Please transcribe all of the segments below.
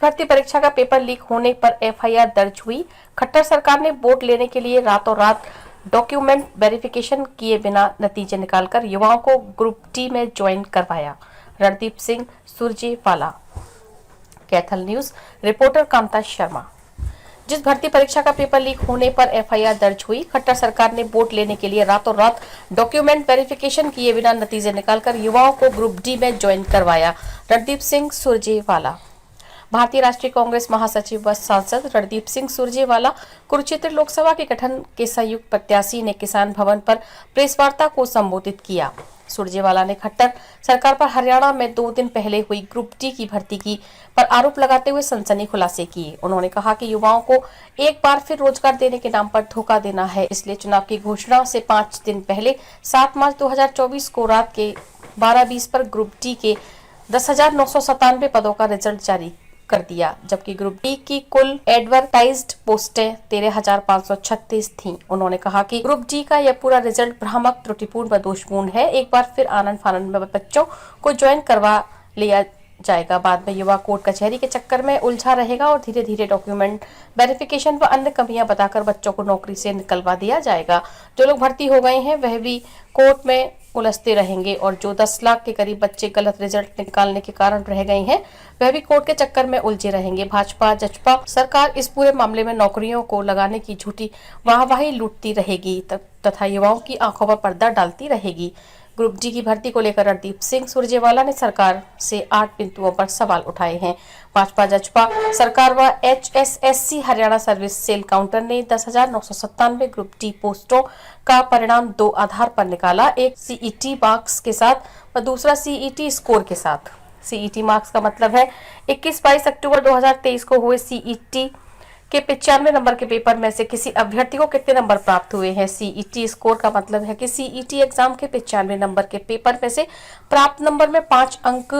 भर्ती परीक्षा का पेपर लीक होने पर एफआईआर दर्ज हुई। खट्टर सरकार ने बोर्ड लेने के लिए रातों रात डॉक्यूमेंट वेरिफिकेशन किए बिना नतीजे निकालकर युवाओं को ग्रुप डी में ज्वाइन करवाया। Randeep Singh Surjewala, Kaithal news, reporter Kanta Sharma. जिस भर्ती परीक्षा का पेपर लीक होने पर एफआईआर दर्ज हुई, खट्टर सरकार ने बोर्ड लेने के लिए रातों रात डॉक्यूमेंट वेरिफिकेशन किए बिना नतीजे निकालकर युवाओं को ग्रुप डी में ज्वाइन करवाया। रणदीप सिंह सुरजेवाला। भारतीय राष्ट्रीय कांग्रेस महासचिव व सांसद रणदीप सिंह सुरजेवाला कुरुक्षेत्र लोकसभा के गठन के संयुक्त प्रत्याशी ने किसान भवन पर प्रेस वार्ता को संबोधित किया। सुरजेवाला ने खट्टर सरकार पर हरियाणा में 2 दिन पहले हुई ग्रुप डी की भर्ती की पर आरोप लगाते हुए सनसनी खुलासे किए। उन्होंने कहा कि युवाओं को एक बार फिर रोजगार देने के नाम पर धोखा देना है, इसलिए चुनाव की घोषणा से 5 दिन पहले 7 मार्च 2024 को रात के 12:20 पर ग्रुप डी के 10,997 पदों का रिजल्ट जारी कर दिया, जबकि ग्रुप डी की कुल एडवर्टाइज्ड पोस्टें 13,536 थीं। उन्होंने कहा कि ग्रुप डी का यह पूरा रिजल्ट भ्रामक, त्रुटिपूर्ण व दोषपूर्ण है। एक बार फिर आनंद फानंद में बच्चों को ज्वाइन करवा लिया जाएगा, बाद में युवा कोर्ट कचहरी के चक्कर में उलझा रहेगा और धीरे धीरे डॉक्यूमेंट वेरिफिकेशन व अन्य कमियां बताकर बच्चों को नौकरी से निकलवा दिया जाएगा। जो लोग भर्ती हो गए हैं वह भी कोर्ट में उलझते रहेंगे और जो 10 लाख के करीब बच्चे गलत रिजल्ट निकालने के कारण रह गए हैं वह भी कोर्ट के चक्कर में उलझे रहेंगे। भाजपा जजपा सरकार इस पूरे मामले में नौकरियों को लगाने की झूठी वाहवाही लूटती रहेगी तथा युवाओं की आंखों पर पर्दा डालती रहेगी। ग्रुप डी की भर्ती को लेकर रणदीप सिंह सुरजेवाला ने सरकार से 8 बिंदुओं पर सवाल उठाए हैं। भाजपा जजपा सरकार व HSSC Haryana service cell counter ने 10,997 ग्रुप डी पोस्टों का परिणाम 2 आधार पर निकाला, एक CET मार्क्स के साथ व दूसरा CET स्कोर के साथ। CET मार्क्स का मतलब है 21-22 अक्टूबर 2023 को हुए CET के 95 नंबर के पेपर में से किसी अभ्यर्थी को कितने नंबर प्राप्त हुए हैं। CET स्कोर का मतलब है कि CET एग्जाम के 95 नंबर के पेपर में से प्राप्त नंबर में 5 अंक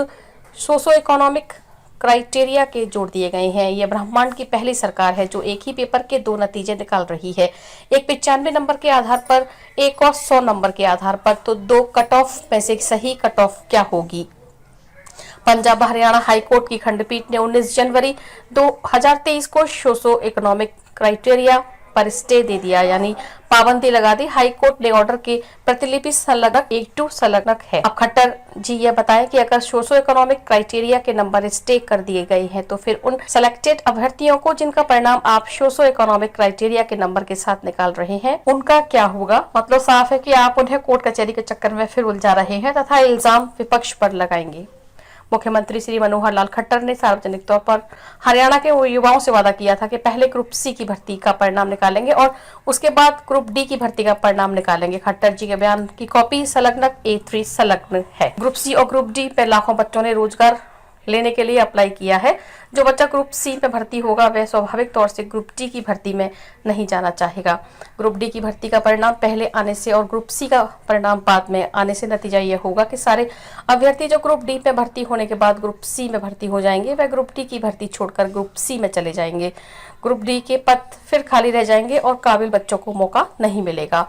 सोशो इकोनॉमिक क्राइटेरिया के जोड़ दिए गए हैं। यह ब्रह्मांड की पहली सरकार है जो एक ही पेपर के 2 नतीजे निकाल रही है, एक 95 नंबर के आधार पर, एक और 100 नंबर के आधार पर। तो 2 कट ऑफ में से सही कट ऑफ क्या होगी। पंजाब हरियाणा हाईकोर्ट की खंडपीठ ने 19 जनवरी 2023 को सोशो इकोनॉमिक क्राइटेरिया पर स्टे दे दिया, यानी पाबंदी लगा दी। हाईकोर्ट ने ऑर्डर की प्रतिलिपि संलग्नक 1-2 संलग्नक है। अब खट्टर जी यह बताएं कि अगर सोशो इकोनॉमिक क्राइटेरिया के नंबर स्टे कर दिए गए हैं तो फिर उन सेलेक्टेड अभ्यर्थियों को जिनका परिणाम आप सोशो इकोनॉमिक क्राइटेरिया के नंबर के साथ निकाल रहे हैं उनका क्या होगा। मतलब साफ है कि आप उन्हें कोर्ट कचहरी के चक्कर में फिर उलझा रहे हैं तथा इल्जाम विपक्ष पर लगाएंगे। मुख्यमंत्री श्री मनोहर लाल खट्टर ने सार्वजनिक तौर पर हरियाणा के युवाओं से वादा किया था कि पहले ग्रुप सी की भर्ती का परिणाम निकालेंगे और उसके बाद ग्रुप डी की भर्ती का परिणाम निकालेंगे। खट्टर जी के बयान की कॉपी संलग्नक A3 संलग्न है। ग्रुप सी और ग्रुप डी पे लाखों बच्चों ने रोजगार लेने के लिए अप्लाई किया है। जो बच्चा ग्रुप सी में भर्ती होगा वह स्वाभाविक तौर से ग्रुप डी की भर्ती में नहीं जाना चाहेगा। ग्रुप डी की भर्ती का परिणाम पहले आने से और ग्रुप सी का परिणाम बाद में आने से नतीजा यह होगा कि सारे अभ्यर्थी जो ग्रुप डी में भर्ती होने के बाद ग्रुप सी में भर्ती हो जाएंगे वह ग्रुप डी की भर्ती छोड़कर ग्रुप सी में चले जाएंगे। ग्रुप डी के पद फिर खाली रह जाएंगे और काबिल बच्चों को मौका नहीं मिलेगा।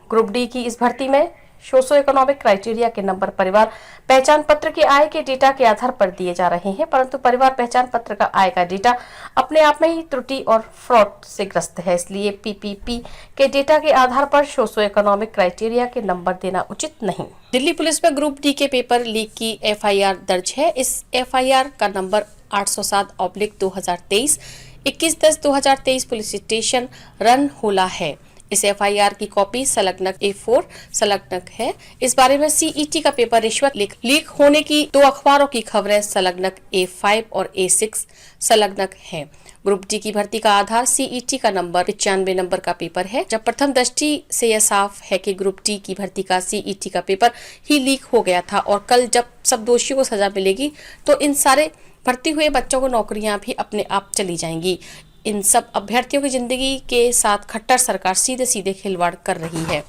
ग्रुप डी की इस भर्ती में सोशो इकोनॉमिक क्राइटेरिया के नंबर परिवार पहचान पत्र के आय के डेटा के आधार पर दिए जा रहे हैं, परंतु परिवार पहचान पत्र का आय का डेटा अपने आप में ही त्रुटि और फ्रॉड से ग्रस्त है। इसलिए PPP के डेटा के आधार पर सोशो इकोनॉमिक क्राइटेरिया के नंबर देना उचित नहीं। दिल्ली पुलिस में ग्रुप डी के पेपर लीक की FIR दर्ज है। इस FIR का नंबर 807/2023 21/10/2023 पुलिस स्टेशन रन होला है। इस FIR की कॉपी संलग्नक A4 संलग्नक है। इस बारे में CET का पेपर रिश्वत लीक होने की 2 अखबारों की खबरें संलग्नक A5 और A6 संलग्नक है। ग्रुप डी की भर्ती का आधार CET का नंबर 95 नंबर का पेपर है। जब प्रथम दृष्टि से यह साफ है कि ग्रुप डी की भर्ती का CET का पेपर ही लीक हो गया था और कल जब सब दोषियों को सजा मिलेगी तो इन सारे भर्ती हुए बच्चों को नौकरियां भी अपने आप चली जाएंगी। इन सब अभ्यर्थियों की जिंदगी के साथ खट्टर सरकार सीधे सीधे खिलवाड़ कर रही है।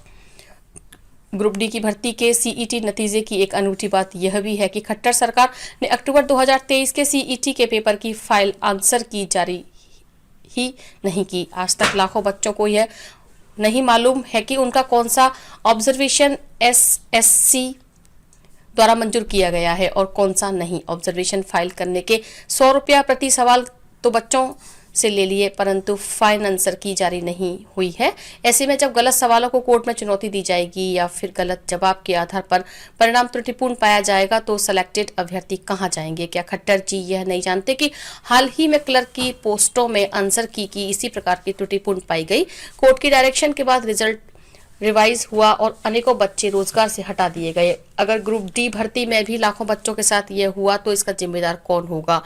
ग्रुप डी की भर्ती के CET नतीजे की एक अनूठी बात यह भी है कि खट्टर सरकार ने अक्टूबर 2023 के CET के पेपर की फाइल आंसर की जारी ही नहीं की। आज तक लाखों बच्चों को यह नहीं मालूम है कि उनका कौन सा ऑब्जर्वेशन SSC द्वारा मंजूर किया गया है और कौन सा नहीं। ऑब्जर्वेशन फाइल करने के 100 रुपया प्रति सवाल तो बच्चों से ले लिए, परंतु फाइन आंसर की जारी नहीं हुई है। ऐसे में जब गलत सवालों को कोर्ट में चुनौती दी जाएगी या फिर गलत जवाब के आधार पर परिणाम त्रुटिपूर्ण पाया जाएगा तो सिलेक्टेड अभ्यर्थी कहां जाएंगे? क्या खट्टर जी यह नहीं जानते कि हाल ही में क्लर्क की पोस्टों में आंसर की इसी प्रकार की त्रुटिपूर्ण पाई गई? कोर्ट की डायरेक्शन के बाद रिजल्ट रिवाइज हुआ और अनेकों बच्चे रोजगार से हटा दिए गए। अगर ग्रुप डी भर्ती में भी लाखों बच्चों के साथ यह हुआ तो इसका जिम्मेदार कौन होगा?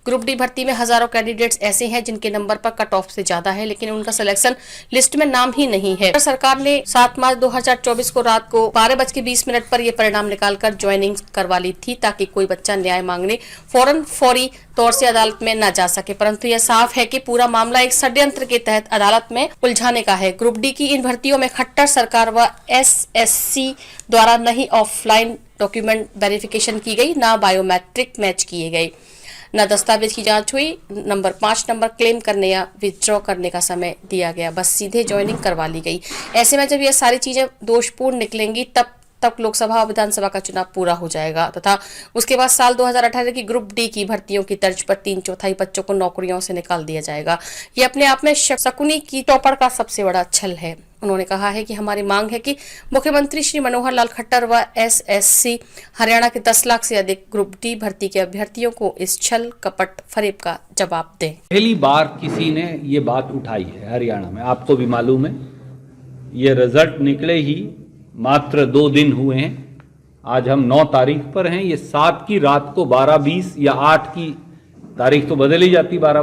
ग्रुप डी भर्ती में हजारों कैंडिडेट्स ऐसे हैं जिनके नंबर पर कट ऑफ से ज्यादा है, लेकिन उनका सिलेक्शन लिस्ट में नाम ही नहीं है। सरकार ने 7 मार्च 2024 को रात को 12:20 पर यह परिणाम निकालकर ज्वाइनिंग करवा ली थी ताकि कोई बच्चा न्याय मांगने फौरी तौर से अदालत में न जा सके, परंतु यह साफ है कि पूरा मामला एक षड्यंत्र के तहत अदालत में उलझाने का है। ग्रुप डी की इन भर्तियों में खट्टर सरकार व SSC द्वारा नहीं ऑफलाइन डॉक्यूमेंट वेरिफिकेशन की गई, ना बायोमेट्रिक मैच किए गए, न दस्तावेज की जांच हुई, नंबर 5 नंबर क्लेम करने या विथड्रॉ करने का समय दिया गया, बस सीधे ज्वाइनिंग करवा ली गई। ऐसे में जब ये सारी चीजें दोषपूर्ण निकलेंगी तब लोकसभा और विधानसभा का चुनाव पूरा हो जाएगा तथा उसके बाद साल 2018 की ग्रुप डी की भर्तियों की तर्ज पर 3/4 बच्चों को नौकरियों से निकाल दिया जाएगा। ये अपने आप में शकुनी की चौपड़ का सबसे बड़ा छल है। उन्होंने कहा है कि हमारी मांग है कि मुख्यमंत्री श्री मनोहर लाल खट्टर व SSC हरियाणा के 10 लाख से अधिक ग्रुप डी भर्ती के अभ्यर्थियों को इस छल कपट फरेब का जवाब दें। पहली बार किसी ने ये बात उठाई है हरियाणा में, आपको भी मालूम है। ये रिजल्ट निकले ही मात्र 2 दिन हुए हैं। आज हम 9 तारीख पर हैं। ये 7 की रात को 12:20 या 8 की तारीख तो बदल ही जाती 12 बजे।